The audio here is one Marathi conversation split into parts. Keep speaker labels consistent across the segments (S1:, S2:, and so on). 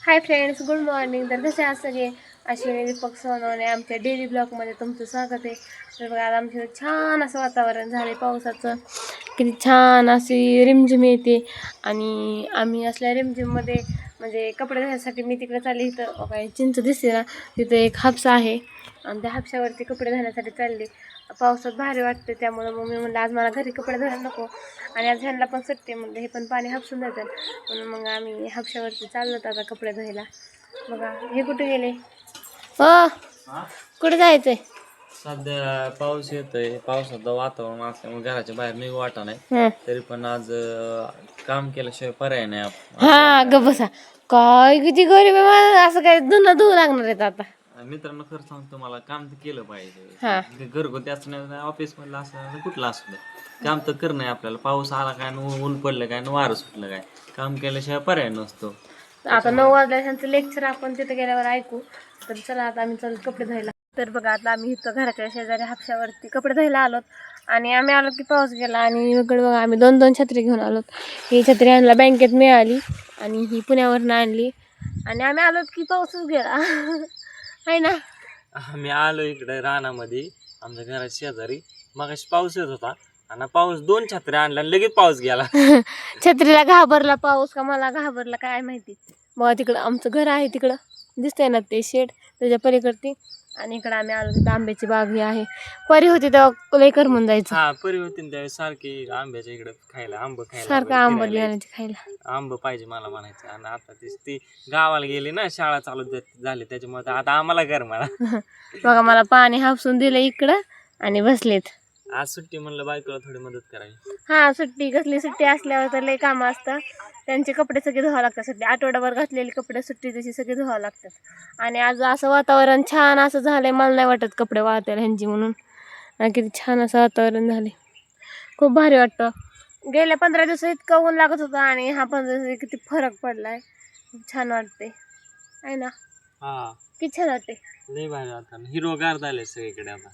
S1: Hi friends, good morning. तर कसे आहात सगळे? अश्विनी दीपक सोनवणे आमच्या डेली ब्लॉगमध्ये तुमचं स्वागत आहे. तर बघा आज आमचं छान असं वातावरण झालं पावसाचं. किती छान अशी रिमझिम येते आणि आम्ही असल्या रिमझिममध्ये म्हणजे कपडे धुण्यासाठी मी तिकडे चालली. इथं काय चिंच दिसते ना, तिथं एक हापसा आहे आणि त्या हापशावरती कपडे धुण्यासाठी चालली. पावसात भारी वाटते, त्यामुळं मग मी म्हणलं आज मला घरी कपडे धुवायला नको आणि आज ह्यांना पण सुट्टी म्हणलं हे पण पाणी हापसून जातात म्हणून मग आम्ही हापशावरती चाललो आता कपडे धुवायला. बघा हे कुठे गेले? हो, कुठे जायचंय?
S2: सध्या पाऊस येतोय, पावसाचं वातावरण असल्यामुळे घराच्या बाहेर निघू वाटा नाही. तरी पण आज काम केल्याशिवाय पर्याय नाही.
S1: हा ग बसा, काय किती गरीब आहे मला, असं काय धुणं धुवू लागणार आहेत आता.
S2: मित्रांनो खरं सांगतो, मला काम तर केलं पाहिजे. घरगुती असं ऑफिस मधलं असं कुठलं असू दे, काम तर करणं आहे आपल्याला. पाऊस आला काय, ऊन पडलं काय, वारं सुटलं काय, काम केल्याशिवाय पर्याय नसतो.
S1: आता 9 वाजल्या त्यांचं लेक्चर आपण तिथे गेल्यावर ऐकू. तर चला आता आम्ही चल कपडे धुवायला. तर बघा आता आम्ही इथं घराच्या शेजारी हापशावरती कपडे धुवायला आलोत आणि आम्ही आलो की पाऊस गेला आणि इकडे बघा आम्ही 2 छत्री घेऊन आलोत. ही छत्री आणला बँकेत मिळाली आणि ही पुण्यावरनं आणली आणि आम्ही आलोत की पाऊसच गेला आहे ना.
S2: आम्ही आलो इकडे रानामध्ये आमच्या घराच्या शेजारी. मगाशी पाऊस येत होता आणि पाऊस 2 छत्र्या आणल्या लगेच पाऊस गेला.
S1: छत्रीला घाबरला पाऊस का मला घाबरला काय माहिती. मग तिकडं आमचं घर आहे, तिकडं दिसतंय ना ते शेड, त्याच्या पलीकडती. आणि इकडं आम्ही आलो तिथं आंब्याची बाग ही आहे. परी होती तेव्हा लय करमून जायचं.
S2: हा, परी होती त्यावेळेस सारखी आंब्याच्या इकडे खायला, आंब खायला,
S1: सारखं आंबा आणायची खायला.
S2: आंब पाहिजे मला म्हणायचं. आणि आता ती गावाला गेली ना, शाळा चालू झाली त्याच्यामुळे आता आम्हाला घर मला
S1: बघा मला पाणी हापसून दिलं इकडं आणि बसलेत.
S2: आज सुट्टी म्हणलं बायकोला थोडी मदत करावी.
S1: हा सुट्टी, कसली सुट्टी असल्यावर तर लय कामं असतं. त्यांचे कपडे सगळे धुवावं लागतात. सुट्टी आठवड्याभर घातलेले कपडे सुट्टी तशी सगळे धुवावं लागतात. आणि आज असं वातावरण छान असं झालंय, मला नाही वाटत कपडे वाळतील ह्यांची म्हणून. आणि किती छान असं वातावरण झाले, खूप भारी वाटतं. गेल्या 15 दिवस इतकं ऊन लागत होतं आणि हा 15 दिवस किती फरक पडलाय. खूप छान वाटते आहे ना.
S2: हा,
S1: किती छान वाटते,
S2: लय भारी वाटतं. हिरवगार झाले सगळीकडे आता.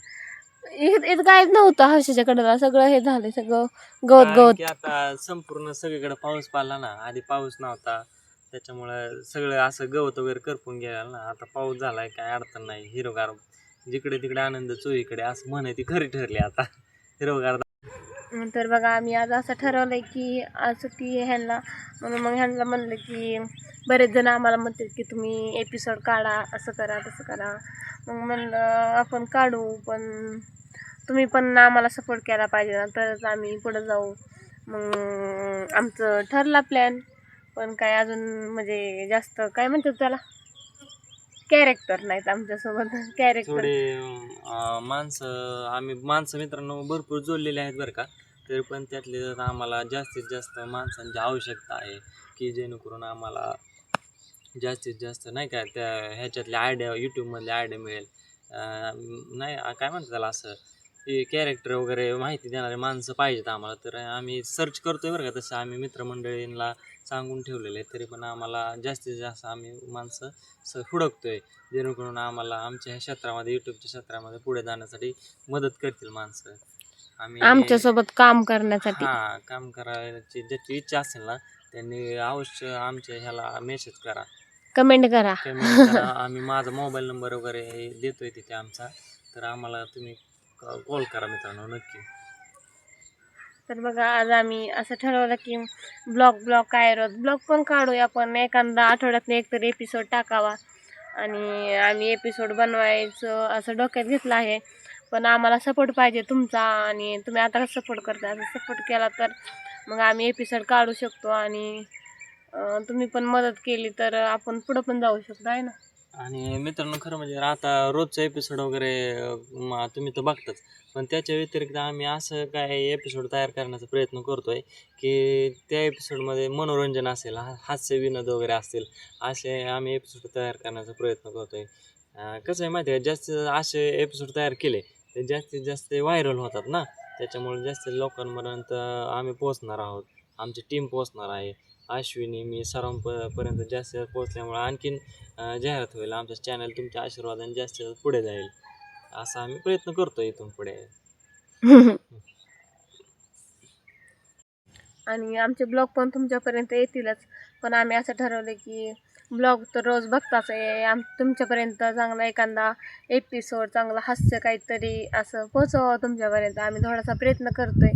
S1: इथं काहीच नव्हतं हर्षाच्या कडेला, सगळं हे झालंय, सगळं गवत गवत.
S2: आता संपूर्ण सगळीकडे पाऊस पडला ना, आधी पाऊस नव्हता त्याच्यामुळे सगळं असं गवत वगैरे करपून गेलं ना. आता पाऊस झालाय, काय अडचण नाही. हिरवगार जिकडे तिकडे आनंद चोहीकडे असं म्हणे ती खरी ठरली आता. हिरवगार.
S1: तर बघा आम्ही आज असं ठरवलंय की आज सुट्टी आहे ह्यांना, म्हणून मग ह्यांना म्हणलं की बरेच जण आम्हाला म्हणतात की तुम्ही एपिसोड काढा, असं करा तसं करा. मग म्हणलं आपण काढू, पण तुम्ही पण आम्हाला सपोर्ट केला पाहिजे ना, तरच आम्ही पुढं जाऊ. मग आमचं ठरला प्लॅन, पण काय अजून म्हणजे जास्त काय म्हणतात त्याला, कॅरेक्टर नाहीत आमच्यासोबत. कॅरेक्टर
S2: थोडे आम्ही माणसं मित्रांनो भरपूर जोडलेले आहेत बरं का. तरी पण त्यातले आम्हाला जास्तीत जास्त माणसांची आवश्यकता आहे, की जेणेकरून आम्हाला जास्तीत जास्त नाही का त्या ह्याच्यातले आयडिया, यूट्यूबमधले आयडिया मिळेल. नाही काय म्हणतात त्याला, असं की कॅरेक्टर वगैरे माहिती देणारे माणसं पाहिजेत आम्हाला. तर आम्ही सर्च करतोय बरं का. तसं आम्ही मित्रमंडळींना सांगून ठेवलेलं आहे. तरी पण आम्हाला जास्तीत जास्त आम्ही माणसं हुडकतोय, जेणेकरून आम्हाला आमच्या ह्या क्षेत्रामध्ये, यूट्यूबच्या क्षेत्रामध्ये पुढे जाण्यासाठी मदत करतील माणसं. आम्ही
S1: आमच्यासोबत काम करण्यासाठी.
S2: हां, काम करायची ज्याची इच्छा असेल ना, त्यांनी अवश्य आमच्या ह्याला मेसेज करा,
S1: कमेंट करा.
S2: आम्ही माझा मोबाईल नंबर वगैरे देतोय तिथे आमचा. तर आम्हाला तुम्ही कॉल करा मित्रांनो, नक्की.
S1: तर बघा आज आम्ही असं ठरवलं की ब्लॉग काय रोज ब्लॉग पण काढूया, पण एखादा आठवड्यातनं एकतरी एपिसोड टाकावा. आणि आम्ही एपिसोड बनवायचं असं डोक्यात घेतलं आहे, पण आम्हाला सपोर्ट पाहिजे तुमचा. आणि तुम्ही आता सपोर्ट करता, असं सपोर्ट केला तर मग आम्ही एपिसोड काढू शकतो. आणि तुम्ही पण मदत केली तर आपण पुढं पण जाऊ शकतो आहे ना.
S2: आणि मित्रांनो खरं म्हणजे आता रोजचा एपिसोड वगैरे तुम्ही तर बघताच, पण त्याच्या व्यतिरिक्त आम्ही असं काय एपिसोड तयार करण्याचा प्रयत्न करतोय की त्या एपिसोडमध्ये मनोरंजन असेल, हास्य विनोद वगैरे असतील, असे आम्ही एपिसोड तयार करण्याचा प्रयत्न करतोय. कसं आहे माहिती आहे, जास्त असे एपिसोड तयार केले ते जास्तीत जास्त व्हायरल होतात ना. त्याच्यामुळे जास्त लोकांपर्यंत आम्ही पोचणार आहोत, आमची टीम पोचणार आहे. अश्विनी, मी सर्वांपर्यंत जास्त पोचल्यामुळे आणखीन जाहिरात होईल. आमचं चॅनल तुमच्या आशीर्वादाने जास्त पुढे जाईल, असा आम्ही प्रयत्न करतो इथून पुढे.
S1: आणि आमचे ब्लॉग पण तुमच्यापर्यंत येतीलच, पण आम्ही असं ठरवलं की ब्लॉग तर रोज बघताच आहे. तुमच्यापर्यंत चांगला एखादा एपिसोड, चांगलं हास्य काहीतरी असं पोहोचवावं तुमच्यापर्यंत आम्ही थोडासा प्रयत्न करतोय.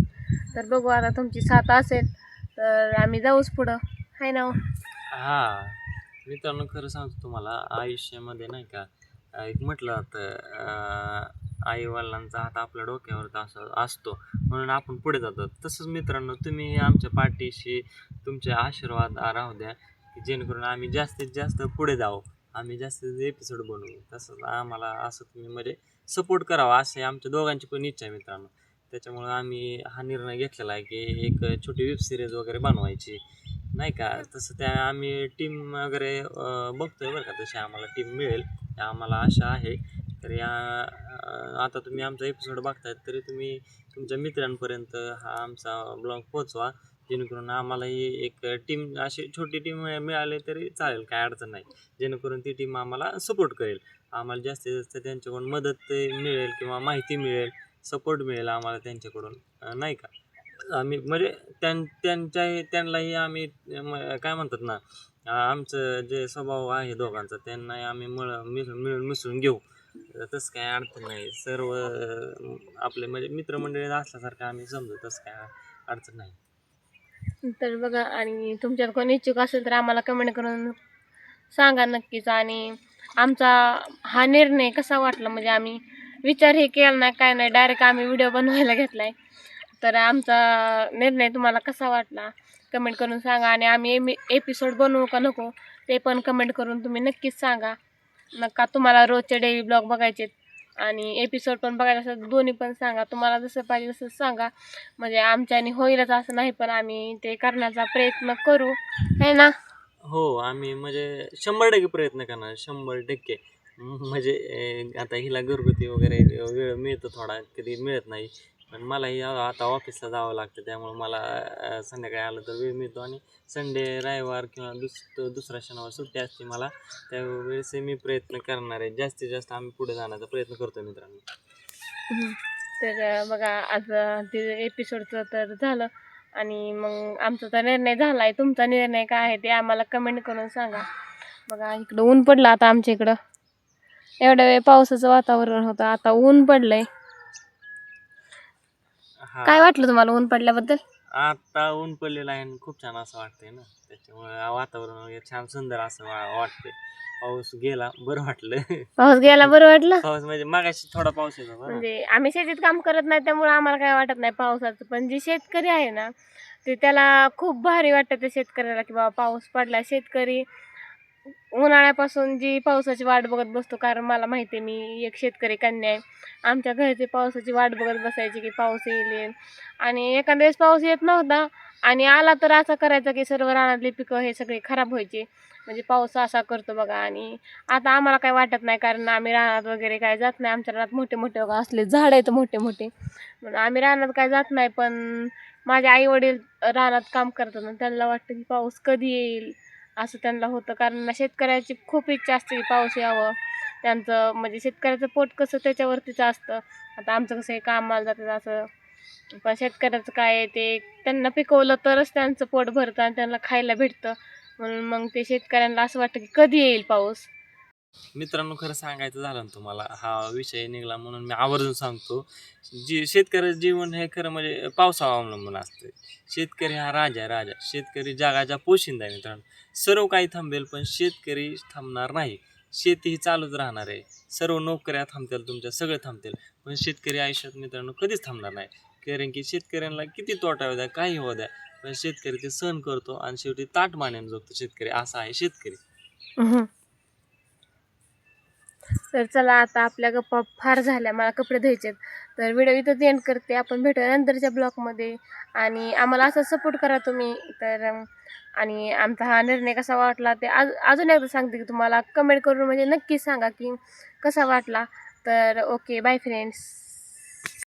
S1: तर बघू आता तुमची साथ असेल तर आम्ही जाऊच पुढं, आहे ना हो?
S2: हा मित्रांनो, खरं सांगतो तुम्हाला, आयुष्यामध्ये नाही का एक म्हटलं जातं आई वडिलांचा हात आपल्या डोक्यावर असतो म्हणून आपण पुढे जातो. तसंच मित्रांनो, तुम्ही आमच्या पाठीशी तुमचे आशीर्वाद राहू द्या, की जेणेकरून आम्ही जास्तीत जास्त पुढे जाऊ, आम्ही जास्तीत एपिसोड बनवू. तसंच आम्हाला असं तुम्ही म्हणजे सपोर्ट करावा, असे आमच्या दोघांची पण इच्छा आहे मित्रांनो. त्याच्यामुळं आम्ही हा निर्णय घेतलेला आहे की एक छोटी वेब सिरीज वगैरे बनवायची नाही का. तसं त्या आम्ही टीम वगैरे बघतोय बरं का. तशी आम्हाला टीम मिळेल, आम्हाला आशा आहे. तर आता तुम्ही आमचा एपिसोड बघतायत तरी तुम्ही तुमच्या मित्रांपर्यंत हा आमचा ब्लॉग पोचवा, जेणेकरून आम्हालाही एक टीम, अशी छोटी टीम मिळाली तरी चालेल, काय अडचण नाही. जेणेकरून ती टीम आम्हाला सपोर्ट करेल, आम्हाला जास्तीत जास्त त्यांच्याकडून मदत मिळेल किंवा माहिती मिळेल, सपोर्ट मिळेल आम्हाला त्यांच्याकडून, नाही का. आम्ही म्हणजे त्यांनाही आम्ही काय म्हणतात ना, आमचं जे स्वभाव आहे दोघांचा त्यांनाही आम्ही मिळून मिसळून घेऊ. तसं काय अडचण नाही. सर्व आपले म्हणजे मित्रमंडळी असल्यासारखं आम्ही समजू, तसं काय अडचण नाही.
S1: तर बघा, आणि तुमच्यात कोणी इच्छुक असेल तर आम्हाला कमेंट करून सांगा नक्कीच. आणि आमचा हा निर्णय कसा वाटला, म्हणजे आम्ही विचार हे केला नाही काय नाही, डायरेक्ट आम्ही व्हिडिओ बनवायला घेतला आहे. तर आमचा निर्णय तुम्हाला कसा वाटला कमेंट करून सांगा. आणि आम्ही एपिसोड बनवू का नको ते पण कमेंट करून तुम्ही नक्कीच सांगा. नका तुम्हाला रोजचे डेली ब्लॉग बघायचे आणि एपिसोड पण बघायला असं, दोन्ही पण सांगा. तुम्हाला जसं पाहिजे तसं सांगा, म्हणजे आमच्याने होईलच असं नाही, पण आम्ही ते करण्याचा प्रयत्न करू, है ना.
S2: हो, आम्ही म्हणजे 100% प्रयत्न करणार, 100%. म्हणजे आता हिला घरगुती वगैरे वेळ मिळतो थोडा, कधी मिळत नाही. पण मलाही आता ऑफिसला जावं लागतं, त्यामुळे मला संध्याकाळी आलं तर वेळ मिळतो. आणि संडे, रविवार किंवा दुसरा शनिवार सुट्टी असते मला, त्यावेळेस मी प्रयत्न करणार आहे. जास्तीत जास्त आम्ही पुढे जाण्याचा प्रयत्न करतो मित्रांनो.
S1: तर बघा, आज ते एपिसोडचं तर झालं. आणि मग आमचा तर निर्णय झाला आहे. तुमचा निर्णय काय आहे ते आम्हाला कमेंट करून सांगा. बघा, इकडं ऊन पडलं आता आमच्या इकडं. एवढ्या वेळ पावसाचं वातावरण होतं, आता ऊन पडलंय. काय वाटलं तुम्हाला ऊन पडल्याबद्दल?
S2: आता ऊन पडलेलं आहे आणि खूप छान असं वाटतंय ना, त्याच्यामुळे वातावरण वगैरे छान सुंदर असं वाटतंय. पाऊस गेला बरं वाटलं.
S1: पाऊस गेला बरं वाटलं.
S2: पाऊस म्हणजे मागाशी थोडा पाऊस येत होता ना.
S1: म्हणजे आम्ही शेतीत काम करत नाही त्यामुळे आम्हाला काय वाटत नाही पावसाचं, पण जे शेतकरी आहे ना ते त्याला खूप भारी वाटतं त्या शेतकऱ्याला, की बाबा पाऊस पडला. शेतकरी उन्हाळ्यापासून जी पावसाची वाट बघत बसतो, कारण मला माहिती आहे, मी एक शेतकरी कन्या आहे. आमच्या घरचे पावसाची वाट बघत बसायची की पाऊस येईल. आणि एखाद्या वेळेस पाऊस येत नव्हता आणि आला तर असा करायचा की सर्व रानातली पिकं हे सगळे खराब व्हायचे. म्हणजे पाऊस असा करतो बघा. आणि आता आम्हाला काय वाटत नाही, कारण आम्ही रानात वगैरे काय जात नाही. आमच्या रानात मोठे मोठे बघा असले झाड आहेत, मोठे मोठे, म्हणून आम्ही रानात काय जात नाही. पण माझे आई वडील रानात काम करतात आणि त्यांना वाटतं की पाऊस कधी येईल असं त्यांना होतं, कारण शेतकऱ्याची खूप इच्छा असते की पाऊस यावं. त्यांचं म्हणजे शेतकऱ्याचं पोट कसं त्याच्यावरतीच असतं. आता आमचं कसं आहे, कामाला जातात असं, पण शेतकऱ्याचं काय आहे, ते त्यांना पिकवलं तरच त्यांचं पोट भरतं आणि त्यांना खायला भेटतं. म्हणून मग ते शेतकऱ्यांना असं वाटतं की कधी येईल पाऊस.
S2: मित्रांनो, खरं सांगायचं झालं ना तुम्हाला, हा विषय निघाला म्हणून मी आवर्जून सांगतो. शेतकऱ्याचं जीवन हे खरं म्हणजे पावसावर अवलंबून असतं. शेतकरी हा राजा, शेतकरी जगाचा पोशिंदा आहे मित्रांनो. सर्व काही थांबेल पण शेतकरी थांबणार नाही. शेती ही चालूच राहणार आहे. सर्व नोकऱ्या थांबतील, तुमच्या सगळे थांबतील, पण शेतकरी आयुष्यात मित्रांनो कधीच थांबणार नाही. कारण की शेतकऱ्यांना किती तोटा होऊ द्या, काही होऊ द्या, पण शेतकरी ते सहन करतो आणि शेवटी ताट मानेने जगतो शेतकरी. असा आहे शेतकरी.
S1: तर चला, आता आपल्या गप्पा फार झाल्या, मला कपडे धुवायचेत. तर व्हिडिओ इथंच एंड करते. आपण भेटूया नंतरच्या ब्लॉगमध्ये. आणि आम्हाला असं सपोर्ट करा तुम्ही. तर आणि आमचा हा निर्णय कसा वाटला ते अजून एकदा सांगते की तुम्हाला कमेंट करून म्हणजे नक्कीच सांगा की कसा वाटला. तर ओके, बाय फ्रेंड्स.